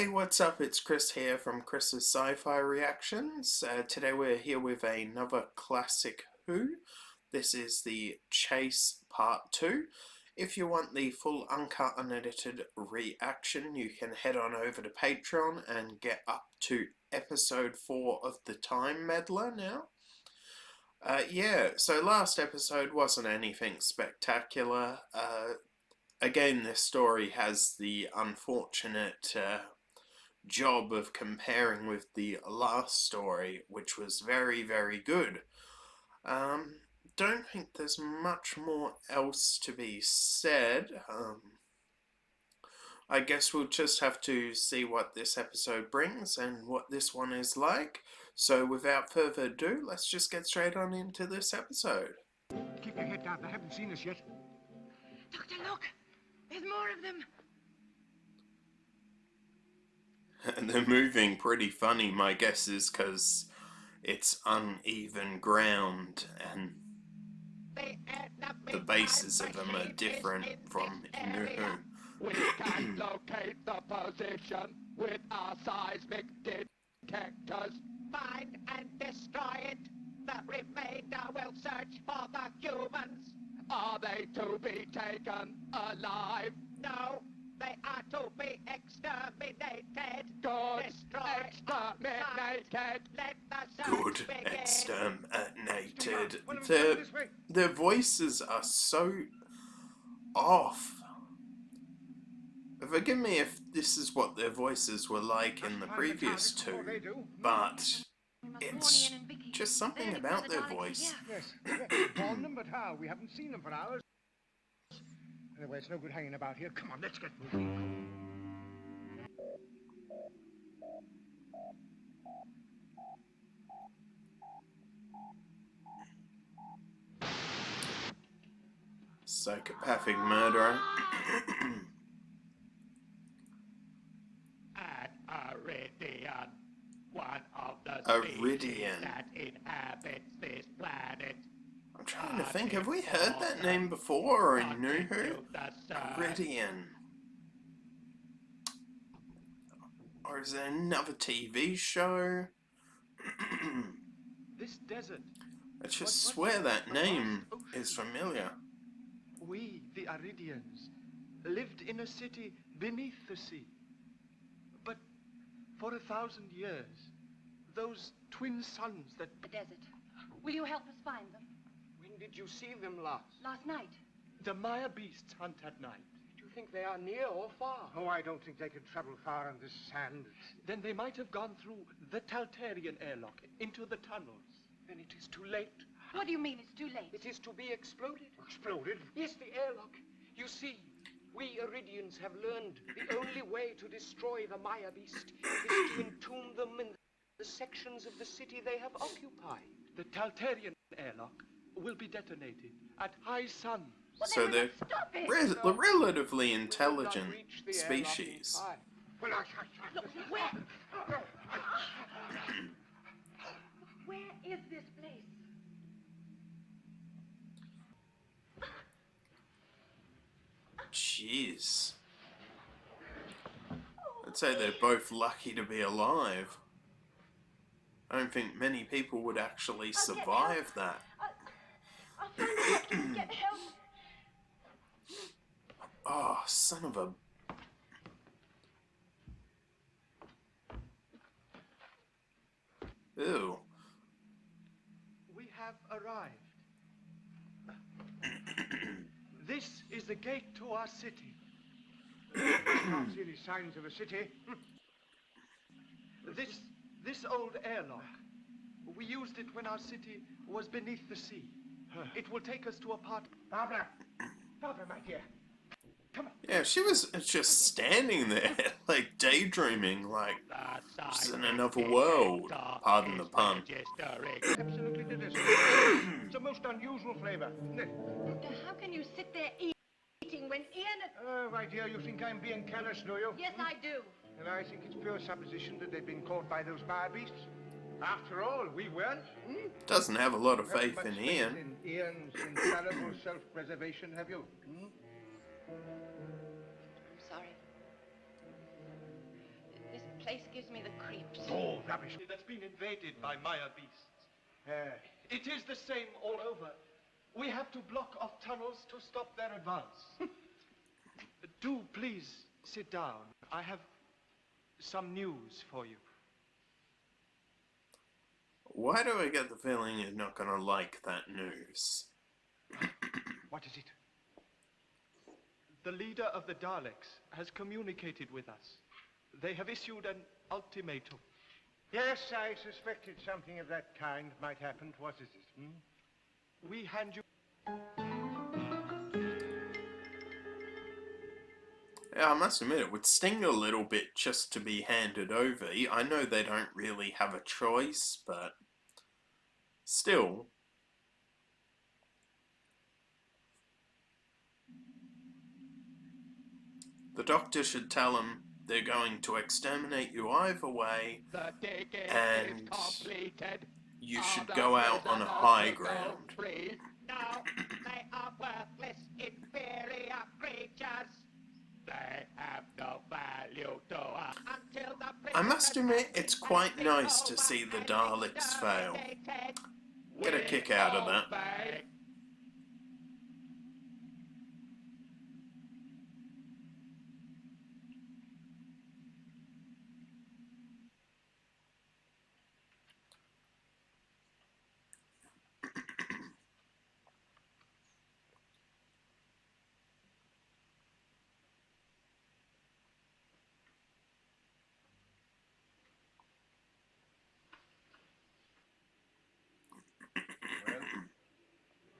Hey, what's up? It's Chris here from Chris's Sci-Fi Reactions. Today we're here with another classic Who. This is the Chase Part 2. If you want the full uncut, unedited reaction, you can head on over to Patreon and get up to episode 4 of the Time Meddler now. So last episode wasn't anything spectacular. Again, this story has the unfortunate job of comparing with the last story, which was very, very good. Don't think there's much more else to be said. I guess we'll just have to see what this episode brings and what this one is like. So without further ado, let's just get straight on into this episode. Keep your head down. They haven't seen us yet. Doctor, look! There's more of them! And they're moving pretty funny, my guess is because it's uneven ground and the bases of them are different from New Who. We can locate the position with our seismic detectors. Find and destroy it. The remainder will search for the humans. Are they to be taken alive? No, they are to be exterminated. Good. Destroy. Exterminated. Let the search Good, begin. exterminated. One of them come this way. Their voices are so off. Forgive me if this is what their voices were like in the previous two, but it's just something about their voice. Yes, warn them, but how? We haven't seen them for hours. Anyway, it's no good hanging about here. Come on, let's get moving. Psychopathic murderer. An Iridian, one of the species Iridian. that inhabits this planet. I'm trying to think, have we heard that name before or in New Who? Iridian. Or is there another TV show? This desert, I just swear that name is familiar. we, the Aridians, lived in a city beneath the sea. But for 1,000 years, those twin suns that... The desert. Will you help us find them? When did you see them last? Last night. The Maya beasts hunt at night. Do you think they are near or far? Oh, I don't think they can travel far on this sand. Then they might have gone through the Taltarian airlock into the tunnels. Then it is too late. What do you mean it's too late? It is to be exploded. Exploded? Yes, the airlock. You see, we Iridians have learned the only way to destroy the Maya beast is to entomb them in the sections of the city they have occupied. The Taltarian airlock will be detonated at high sun. Well, So then they're stop it! relatively We will not intelligent reach the airlock in species. time. Well, Look, where? Where is this place? Jeez. I'd say they're both lucky to be alive. I don't think many people would actually survive that. I'll find a doctor. Get help. Oh, son of a... Ew. We have arrived. This is the gate to our city. can't see any signs of a city. This old airlock, we used it when our city was beneath the sea. It will take us to a part... Barbara! Barbara, my dear. Come on. Yeah, she was just standing there, like daydreaming, like she's in another world. Pardon the pun. Absolutely delicious. It's a most unusual flavor, isn't it? Doctor, how can you sit there eating when Ian... Oh, my dear, you think I'm being careless, do you? Yes, I do. And I think it's pure supposition that they've been caught by those Maya beasts. After all, we weren't. Doesn't have a lot of Not faith much in Ian. in Ian's infallible self-preservation, have you? I'm sorry. place gives me the creeps. Oh, rubbish. That's been invaded by Maya beasts. It is the same all over. We have to block off tunnels to stop their advance. Do please sit down. I have some news for you. Why do I get the feeling you're not gonna like that news? What is it? The leader of the Daleks has communicated with us. They have issued an ultimatum. Yes, I suspected something of that kind might happen. What is it? We hand you... Yeah, I must admit, it would sting a little bit just to be handed over. I know they don't really have a choice, but still. The Doctor should tell them they're going to exterminate you either way, The digging and is completed. you should go out on a high ground. Now, they are worthless, inferior creatures. They have no value to us. Until the I must admit, it's quite nice to see the Daleks fail. Get a kick out of that.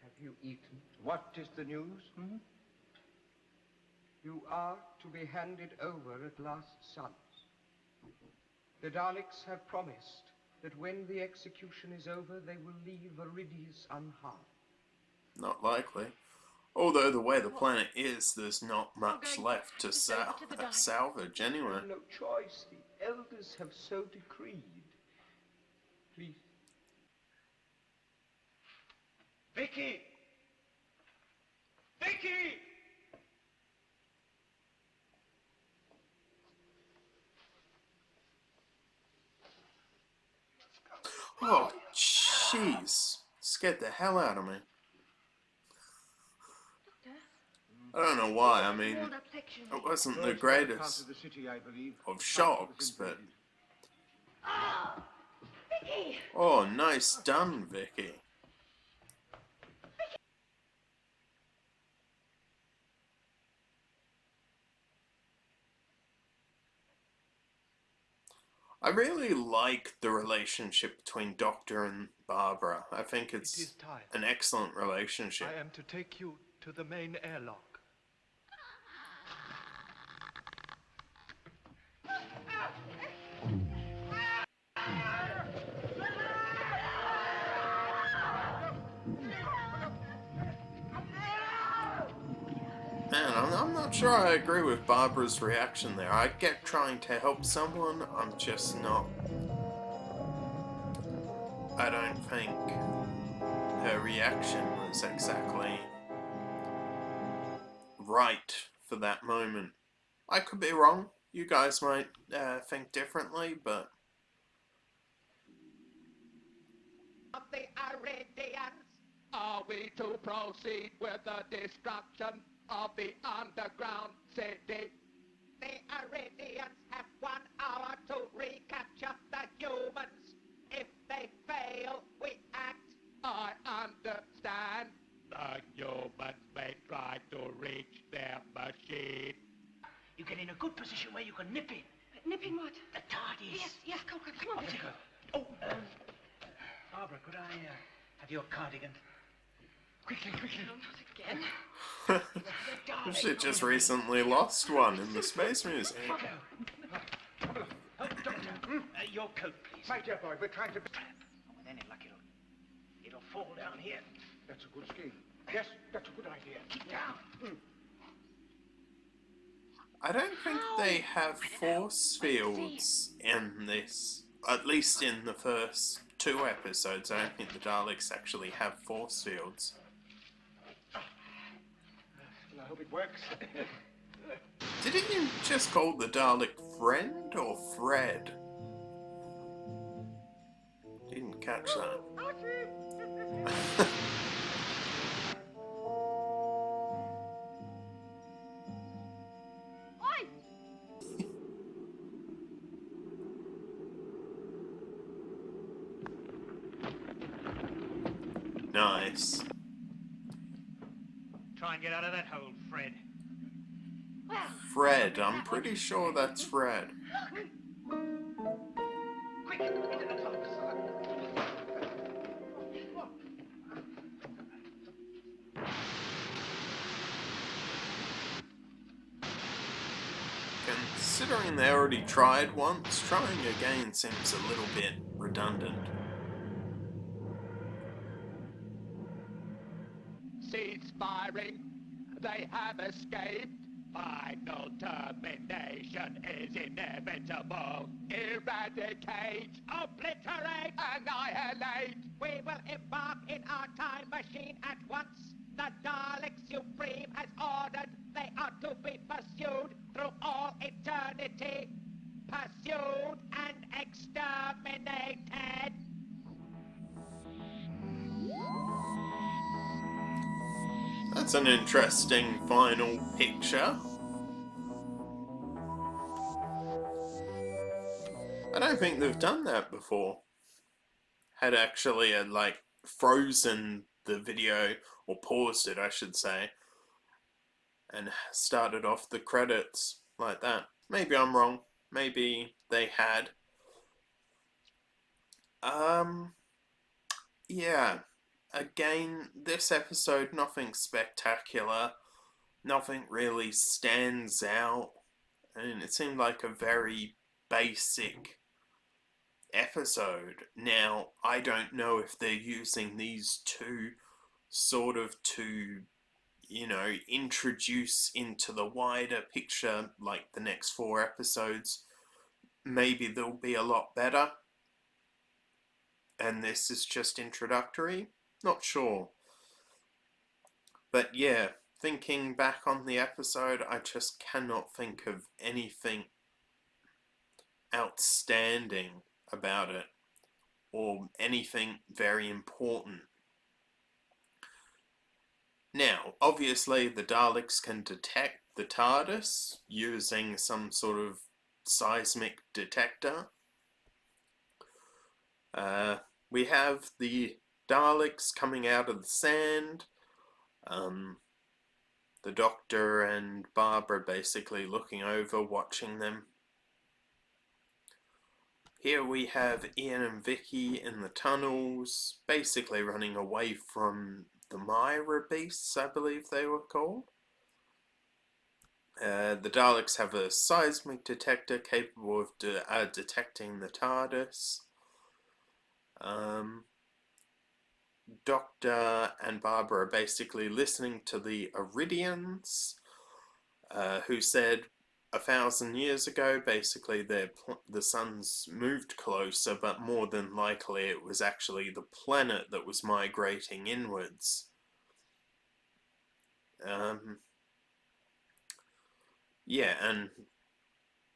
Have you eaten? What is the news? You are to be handed over at last sons. The Daleks have promised that when the execution is over, they will leave Aridius unharmed. Not likely. Although the way the planet is, there's not much left to salvage anyway. No choice. The elders have so decreed. Please. Vicky! Vicky! Oh, jeez. Scared the hell out of me. I don't know why, I mean, Walled up section. it wasn't the First greatest part of the city, I believe. of shocks, but... Oh, Vicky! Oh, nice done, Vicky. I really like the relationship between Doctor and Barbara. I think It is it's time. an excellent relationship. I am to take you to the main airlock. Man, I'm not sure I agree with Barbara's reaction there. I get trying to help someone, I'm just not. I don't think her reaction was exactly right for that moment. I could be wrong. You guys might think differently, but... Of the Aridians, are we to proceed with the destruction of the underground city? The Aridians have 1 hour to recapture the humans. If they fail, we act. I understand. The humans may try to reach their machine. You get in a good position where you can nip it. Nipping what? The TARDIS. Yes, come on. Off you go. Oh, Barbara, could I have your cardigan? Quickly. No, not again. She just recently lost one in the Space Museum. Oh, Doctor, your coat, please. My dear boy, we're trying to... Oh, and then it'll fall down here. That's a good scheme. Yes, that's a good idea. Keep down. I don't think they have force fields in this. At least in the first 2 episodes, I don't think the Daleks actually have force fields. Well, I hope it works. Didn't you just call the Dalek friend or Fred? Didn't catch that. Nice. Try and get out of that hole, Fred. Fred, I'm pretty sure that's Fred. Quick, into the tunnels. Considering they already tried once, trying again seems a little bit redundant. Cease firing. They have escaped. Final termination is inevitable. Eradicate, obliterate, annihilate. We will embark in our time machine at once. The Dalek Supreme has ordered they are to be pursued through all eternity. Pursued and exterminated. That's an interesting final picture. I don't think they've done that before. Had actually like frozen the video, or paused it I should say, and started off the credits like that. Maybe I'm wrong. Maybe they had. Yeah. Again, this episode, nothing spectacular. Nothing really stands out. And it seemed like a very basic episode. Now, I don't know if they're using these two sort of to, you know, introduce into the wider picture, like the next 4 episodes. Maybe they'll be a lot better. And this is just introductory. Not sure. But yeah, thinking back on the episode, I just cannot think of anything outstanding about it, or anything very important. Now, obviously the Daleks can detect the TARDIS using some sort of seismic detector. We have the Daleks coming out of the sand. The Doctor and Barbara basically looking over, watching them. Here we have Ian and Vicky in the tunnels, basically running away from the Myra beasts, I believe they were called. The Daleks have a seismic detector capable of detecting the TARDIS. Doctor and Barbara are basically listening to the Iridians, who said 1,000 years ago, basically the sun's moved closer, but more than likely it was actually the planet that was migrating inwards. Yeah, and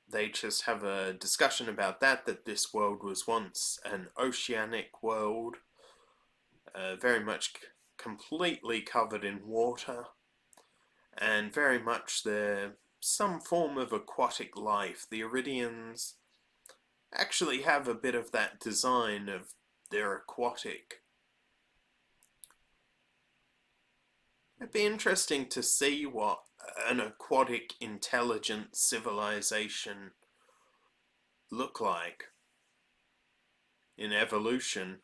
they just have a discussion about that this world was once an oceanic world, very much completely covered in water, and very much some form of aquatic life. The Iridians actually have a bit of that design of their aquatic. It'd be interesting to see what an aquatic intelligent civilization look like in evolution.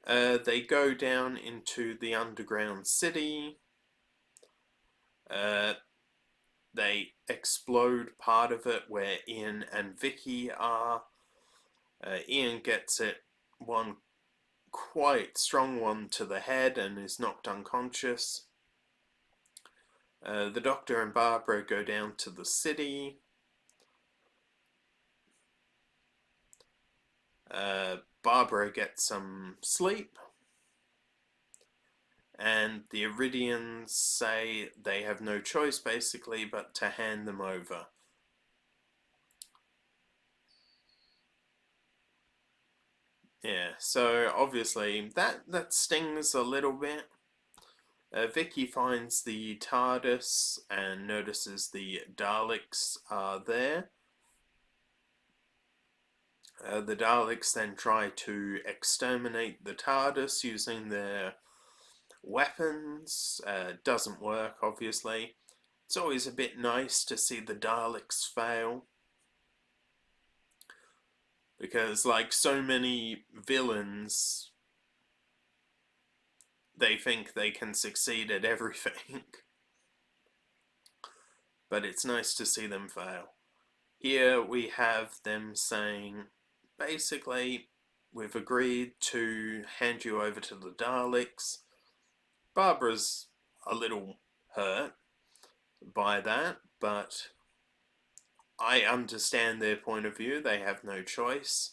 They go down into the underground city. They explode part of it where Ian and Vicky are. Ian gets one quite strong one to the head and is knocked unconscious. The Doctor and Barbara go down to the city. Barbara gets some sleep. and the Iridians say they have no choice basically but to hand them over. Yeah, so obviously that stings a little bit. Vicky finds the TARDIS and notices the Daleks are there. The Daleks then try to exterminate the TARDIS using their weapons. Doesn't work, obviously. It's always a bit nice to see the Daleks fail, because like so many villains, they think they can succeed at everything. But it's nice to see them fail. Here we have them saying, basically, we've agreed to hand you over to the Daleks. Barbara's a little hurt by that, but I understand their point of view. They have no choice.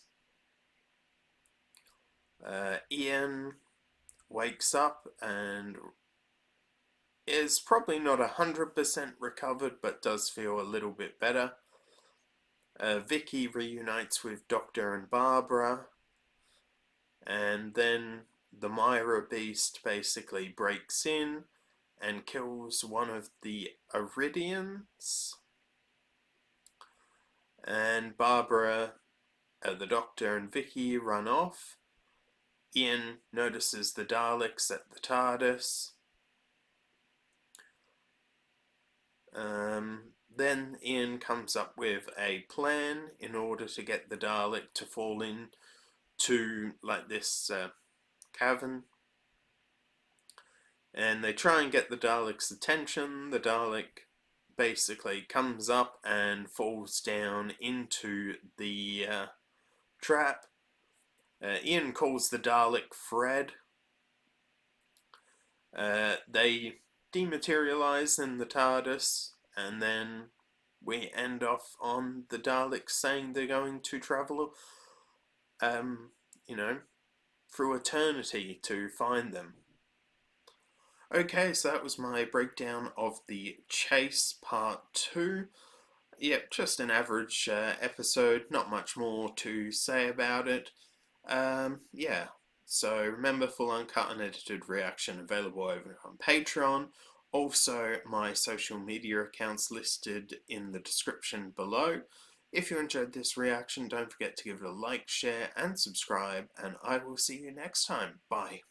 Ian wakes up and is probably not 100% recovered, but does feel a little bit better. Vicky reunites with Doctor and Barbara, and then the Myra Beast basically breaks in and kills one of the Iridians. And Barbara, the Doctor and Vicky run off. Ian notices the Daleks at the TARDIS. Then Ian comes up with a plan in order to get the Dalek to fall in to like this cavern. And they try and get the Dalek's attention. The Dalek basically comes up and falls down into the trap. Ian calls the Dalek Fred. They dematerialize in the TARDIS, and then we end off on the Daleks saying they're going to travel, through eternity to find them. Okay, so that was my breakdown of The Chase Part 2. Yep, just an average episode, not much more to say about it. Yeah, so remember, full uncut and edited reaction available over on Patreon. Also, my social media accounts listed in the description below. If you enjoyed this reaction, don't forget to give it a like, share, and subscribe, and I will see you next time. Bye.